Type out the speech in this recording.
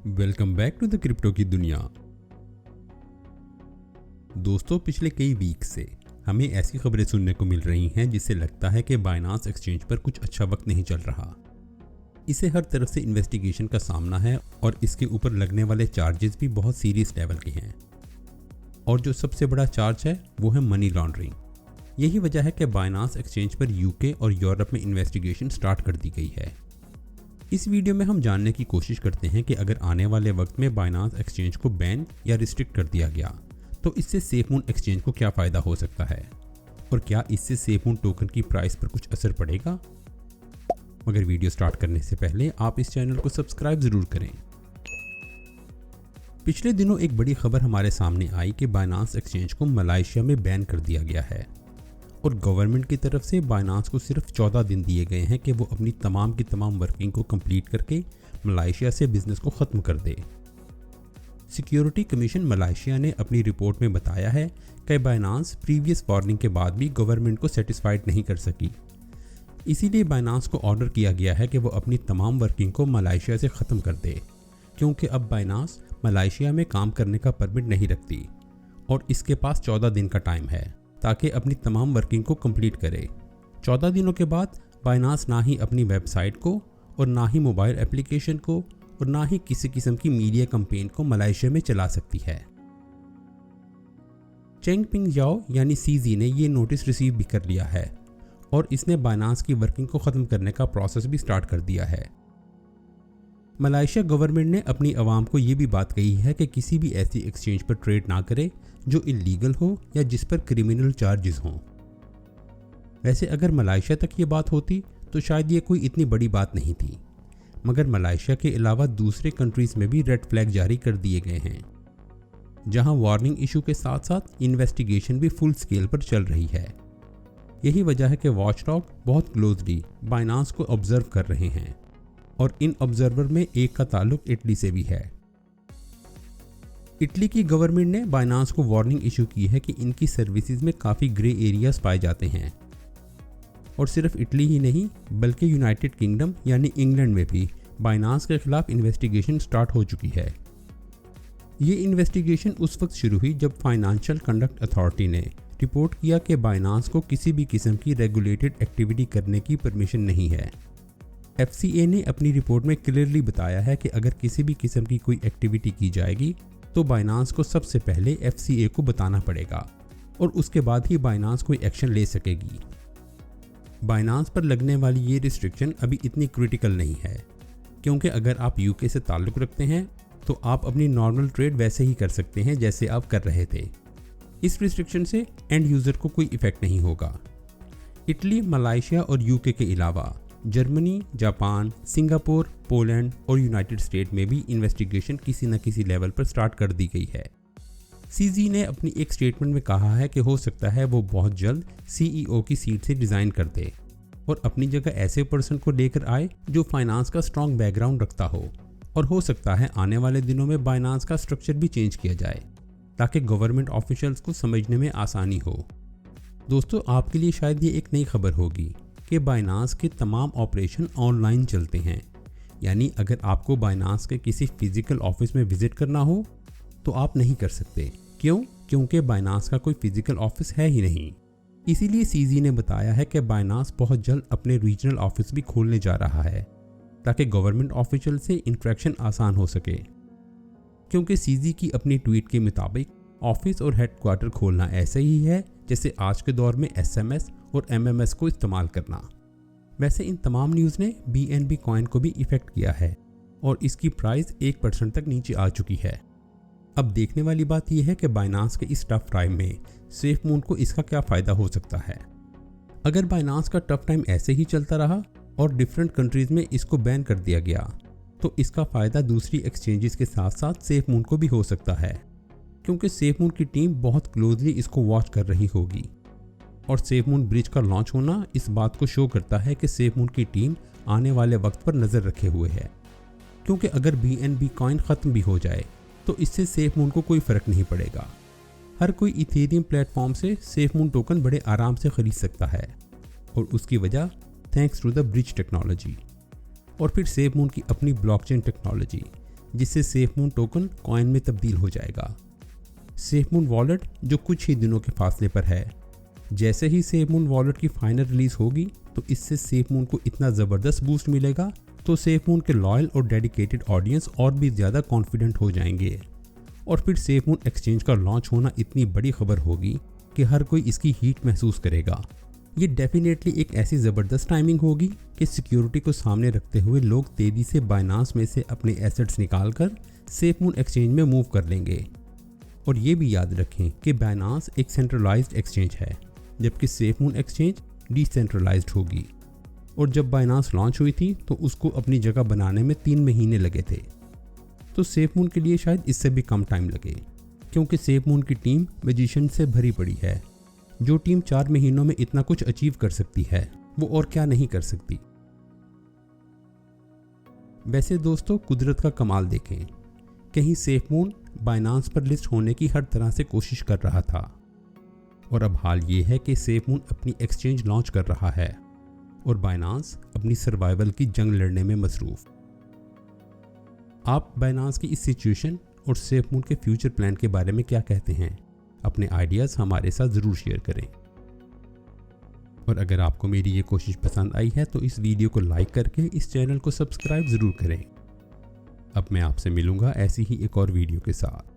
Welcome back to the crypto की दुनिया। दोस्तों, पिछले कई वीक से हमें ऐसी खबरें सुनने को मिल रही हैं जिससे लगता है कि बाइनांस एक्सचेंज पर कुछ अच्छा वक्त नहीं चल रहा। इसे हर तरफ से इन्वेस्टिगेशन का सामना है और इसके ऊपर लगने वाले चार्जेस भी बहुत सीरियस लेवल के हैं। और जो सबसे बड़ा चार्ज है वो है मनी लॉन्ड्रिंग। यही वजह है कि बाइनांस एक्सचेंज पर यूके और यूरोप में इन्वेस्टिगेशन स्टार्ट कर दी गई है। इस वीडियो में हम जानने की कोशिश करते हैं कि अगर आने वाले वक्त में बाइनांस एक्सचेंज को बैन या रिस्ट्रिक्ट कर दिया गया तो इससे सेफमून एक्सचेंज को क्या फ़ायदा हो सकता है और क्या इससे सेफमून टोकन की प्राइस पर कुछ असर पड़ेगा। मगर वीडियो स्टार्ट करने से पहले आप इस चैनल को सब्सक्राइब ज़रूर करें। पिछले दिनों एक बड़ी खबर हमारे सामने आई कि बाइनांस एक्सचेंज को मलेशिया में बैन कर दिया गया है और गवर्नमेंट की तरफ से बाइनांस को सिर्फ 14 दिन दिए गए हैं कि वो अपनी तमाम की तमाम वर्किंग को कंप्लीट करके मलेशिया से बिजनेस को ख़त्म कर दे। सिक्योरिटी कमीशन मलेशिया ने अपनी रिपोर्ट में बताया है कि बाइनांस प्रीवियस वार्निंग के बाद भी गवर्नमेंट को सेटिस्फाइड नहीं कर सकी। इसीलिए बाइनांस को ऑर्डर किया गया है कि वो अपनी तमाम वर्किंग को मलेशिया से ख़त्म कर दे, क्योंकि अब बाइनांस मलेशिया में काम करने का परमिट नहीं रखती और इसके पास 14 दिन का टाइम है ताकि अपनी तमाम वर्किंग को कंप्लीट करे। 14 दिनों के बाद बाइनांस ना ही अपनी वेबसाइट को और ना ही मोबाइल एप्लीकेशन को और ना ही किसी किस्म की मीडिया कैंपेन को मलेशिया में चला सकती है। चेंगपिंग जाओ यानी सीजी ने ये नोटिस रिसीव भी कर लिया है और इसने बाइनांस की वर्किंग को ख़त्म करने का प्रोसेस भी स्टार्ट कर दिया है। मलेशिया गवर्नमेंट ने अपनी आवाम को ये भी बात कही है कि किसी भी ऐसी एक्सचेंज पर ट्रेड ना करे जो इलीगल हो या जिस पर क्रिमिनल चार्जेस हों। वैसे अगर मलेशिया तक ये बात होती तो शायद ये कोई इतनी बड़ी बात नहीं थी, मगर मलेशिया के अलावा दूसरे कंट्रीज़ में भी रेड फ्लैग जारी कर दिए गए हैं, जहां वार्निंग इशू के साथ साथ इन्वेस्टिगेशन भी फुल स्केल पर चल रही है। यही वजह है कि वॉचडॉग बहुत क्लोजली बाइनांस को ऑब्जर्व कर रहे हैं और इन ऑब्जर्वर में एक का ताल्लुक इटली से भी है। इटली की गवर्नमेंट ने बाइनांस को वार्निंग इशू की है कि इनकी सर्विसेज में काफ़ी ग्रे एरियाज पाए जाते हैं और सिर्फ इटली ही नहीं बल्कि यूनाइटेड किंगडम यानी इंग्लैंड में भी बाइनांस के खिलाफ इन्वेस्टिगेशन स्टार्ट हो चुकी है। ये इन्वेस्टिगेशन उस वक्त शुरू हुई जब फाइनेंशियल कंडक्ट अथॉरिटी ने रिपोर्ट किया कि बाइनांस को किसी भी किस्म की रेगुलेटेड एक्टिविटी करने की परमिशन नहीं है। FCA ने अपनी रिपोर्ट में क्लियरली बताया है कि अगर किसी भी किस्म की कोई एक्टिविटी की जाएगी तो बाइनांस को सबसे पहले FCA को बताना पड़ेगा और उसके बाद ही बाइनांस कोई एक्शन ले सकेगी। बाइनांस पर लगने वाली ये रिस्ट्रिक्शन अभी इतनी क्रिटिकल नहीं है, क्योंकि अगर आप UK से ताल्लुक़ रखते हैं तो आप अपनी नॉर्मल ट्रेड वैसे ही कर सकते हैं जैसे आप कर रहे थे। इस रिस्ट्रिक्शन से एंड यूज़र को कोई इफ़ेक्ट नहीं होगा। इटली, मलेशिया और UK के अलावा जर्मनी, जापान, सिंगापुर, पोलैंड और यूनाइटेड स्टेट में भी इन्वेस्टिगेशन किसी न किसी लेवल पर स्टार्ट कर दी गई है। सीजी ने अपनी एक स्टेटमेंट में कहा है कि हो सकता है वो बहुत जल्द CEO की सीट से रिज़ाइन कर दे और अपनी जगह ऐसे पर्सन को लेकर आए जो फाइनेंस का स्ट्रॉन्ग बैकग्राउंड रखता हो, और हो सकता है आने वाले दिनों में बाइनांस का स्ट्रक्चर भी चेंज किया जाए ताकि गवर्नमेंट ऑफिशियल्स को समझने में आसानी हो। दोस्तों, आपके लिए शायद ये एक नई खबर होगी कि बाइनांस के तमाम ऑपरेशन ऑनलाइन चलते हैं, यानी अगर आपको बाइनांस के किसी फिजिकल ऑफिस में विजिट करना हो तो आप नहीं कर सकते। क्यों? क्योंकि बाइनांस का कोई फिजिकल ऑफिस है ही नहीं। इसीलिए सीजी ने बताया है कि बाइनांस बहुत जल्द अपने रीजनल ऑफिस भी खोलने जा रहा है ताकि गवर्नमेंट ऑफिशियल से इंटरेक्शन आसान हो सके। क्योंकि सीजी की अपनी ट्वीट के मुताबिक ऑफिस और हेडक्वार्टर खोलना ऐसे ही है जैसे आज के दौर में SMS और MMS को इस्तेमाल करना। वैसे इन तमाम न्यूज़ ने BNB कॉइन को भी इफ़ेक्ट किया है और इसकी प्राइस 1% तक नीचे आ चुकी है। अब देखने वाली बात यह है कि बाइनांस के इस टफ टाइम में सेफमून को इसका क्या फ़ायदा हो सकता है। अगर बाइनांस का टफ टाइम ऐसे ही चलता रहा और डिफरेंट कंट्रीज़ में इसको बैन कर दिया गया तो इसका फ़ायदा दूसरी एक्सचेंजेस के साथ साथ सेफमून को भी हो सकता है, क्योंकि सेफमून की टीम बहुत क्लोजली इसको वॉच कर रही होगी और सेफमून ब्रिज का लॉन्च होना इस बात को शो करता है कि सेफमून की टीम आने वाले वक्त पर नज़र रखे हुए है। क्योंकि अगर BNB कॉइन ख़त्म भी हो जाए तो इससे सेफमून को कोई फ़र्क नहीं पड़ेगा। हर कोई इथेरियम प्लेटफॉर्म से सेफमून टोकन बड़े आराम से ख़रीद सकता है और उसकी वजह thanks to the bridge technology. और फिर सेफमून की अपनी ब्लॉकचेन टेक्नोलॉजी जिससे सेफमून टोकन कॉइन में तब्दील हो जाएगा। सेफमून वॉलेट जो कुछ ही दिनों के फासले पर है। जैसे ही सेफमून वॉलेट की फाइनल रिलीज होगी तो इससे सेफमून को इतना ज़बरदस्त बूस्ट मिलेगा तो सेफमून के लॉयल और डेडिकेटेड ऑडियंस और भी ज़्यादा कॉन्फिडेंट हो जाएंगे और फिर सेफमून एक्सचेंज का लॉन्च होना इतनी बड़ी खबर होगी कि हर कोई इसकी हीट महसूस करेगा। ये डेफिनेटली एक ऐसी ज़बरदस्त टाइमिंग होगी कि सिक्योरिटी को सामने रखते हुए लोग तेज़ी से बाइनांस में से अपने एसेट्स निकालकर सेफमून एक्सचेंज में मूव कर लेंगे। और ये भी याद रखें कि बाइनांस एक सेंट्रलाइज्ड एक्सचेंज है जबकि सेफमून एक्सचेंज डिसेंट्रलाइज्ड होगी। और जब बाइनांस लॉन्च हुई थी तो उसको अपनी जगह बनाने में 3 महीने लगे थे, तो सेफमून के लिए शायद इससे भी कम टाइम लगे क्योंकि सेफमून की टीम मैजिशियन से भरी पड़ी है। जो टीम 4 महीनों में इतना कुछ अचीव कर सकती है वो और क्या नहीं कर सकती। वैसे दोस्तों कुदरत का कमाल देखें, कहीं सेफमून बाइनांस पर लिस्ट होने की हर तरह से कोशिश कर रहा था और अब हाल ये है कि सेफमून अपनी एक्सचेंज लॉन्च कर रहा है और बाइनांस अपनी सर्वाइवल की जंग लड़ने में मसरूफ। आप बाइनांस की इस सिचुएशन और सेफमून के फ्यूचर प्लान के बारे में क्या कहते हैं? अपने आइडियाज़ हमारे साथ ज़रूर शेयर करें। और अगर आपको मेरी ये कोशिश पसंद आई है तो इस वीडियो को लाइक करके इस चैनल को सब्सक्राइब ज़रूर करें। अब मैं आपसे मिलूँगा ऐसी ही एक और वीडियो के साथ।